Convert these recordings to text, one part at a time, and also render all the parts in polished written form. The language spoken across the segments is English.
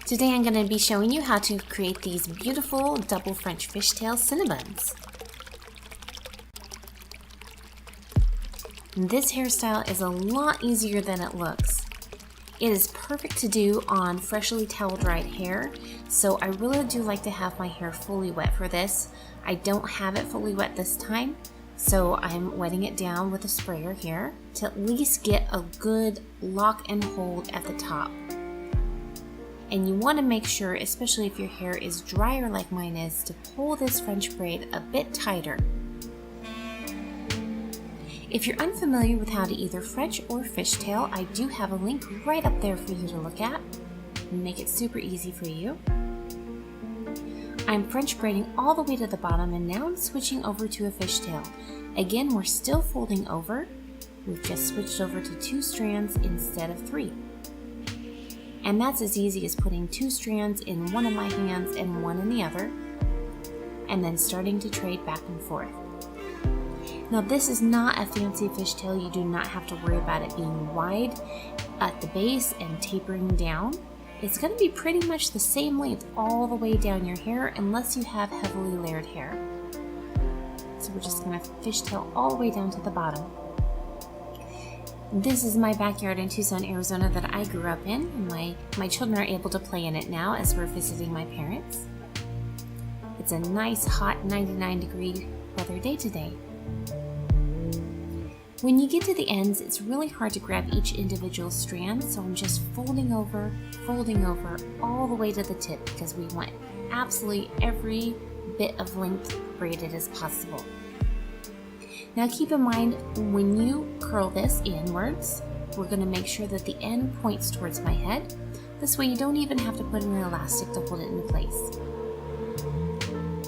Today I'm going to be showing you how to create these beautiful double French fishtail cinnabuns. This hairstyle is a lot easier than it looks. It is perfect to do on freshly towel dried hair, so I really do like to have my hair fully wet for this. I don't have it fully wet this time, so I'm wetting it down with a sprayer here to at least get a good lock and hold at the top. And you want to make sure, especially if your hair is drier like mine is, to pull this French braid a bit tighter. If you're unfamiliar with how to either French or fishtail, I do have a link right up there for you to look at and make it super easy for you. I'm French braiding all the way to the bottom, and now I'm switching over to a fishtail. Again, we're still folding over. We've just switched over to 2 strands instead of 3. And that's as easy as putting 2 strands in one of my hands and one in the other, and then starting to trade back and forth. Now this is not a fancy fishtail. You do not have to worry about it being wide at the base and tapering down. It's going to be pretty much the same length all the way down your hair unless you have heavily layered hair. So we're just going to fishtail all the way down to the bottom. This is my backyard in Tucson, Arizona that I grew up in, and my children are able to play in it now as we're visiting my parents. It's a nice hot 99-degree weather day today. When you get to the ends, it's really hard to grab each individual strand, so I'm just folding over all the way to the tip because we want absolutely every bit of length braided as possible. Now keep in mind, when you curl this inwards, we're going to make sure that the end points towards my head. This way you don't even have to put an elastic to hold it into place.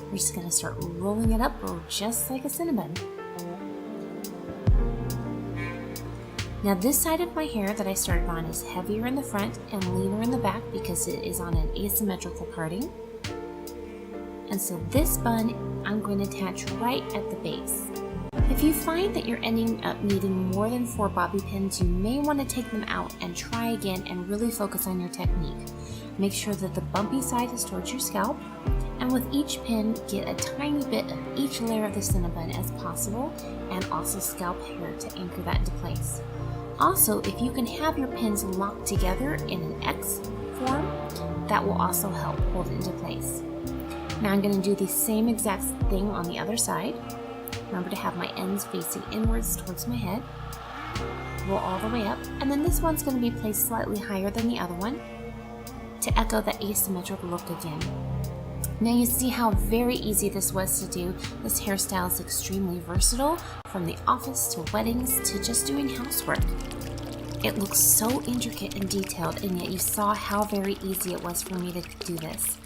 We're just going to start rolling it up just like a cinnabun. Now this side of my hair that I started on is heavier in the front and leaner in the back because it is on an asymmetrical parting. And so this bun I'm going to attach right at the base. If you find that you're ending up needing more than 4 bobby pins, you may want to take them out and try again and really focus on your technique. Make sure that the bumpy side is towards your scalp, and with each pin, get a tiny bit of each layer of the cinnabun as possible, and also scalp hair to anchor that into place. Also, if you can have your pins locked together in an X form, that will also help hold it into place. Now I'm going to do the same exact thing on the other side. Remember to have my ends facing inwards towards my head. Roll all the way up, and then this one's going to be placed slightly higher than the other one to echo the asymmetrical look again. Now you see how very easy this was to do. This hairstyle is extremely versatile, from the office to weddings to just doing housework. It looks so intricate and detailed, and yet you saw how very easy it was for me to do this.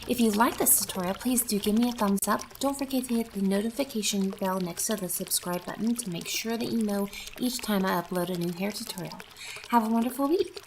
If you like this tutorial, please do give me a thumbs up. Don't forget to hit the notification bell next to the subscribe button to make sure that you know each time I upload a new hair tutorial. Have a wonderful week!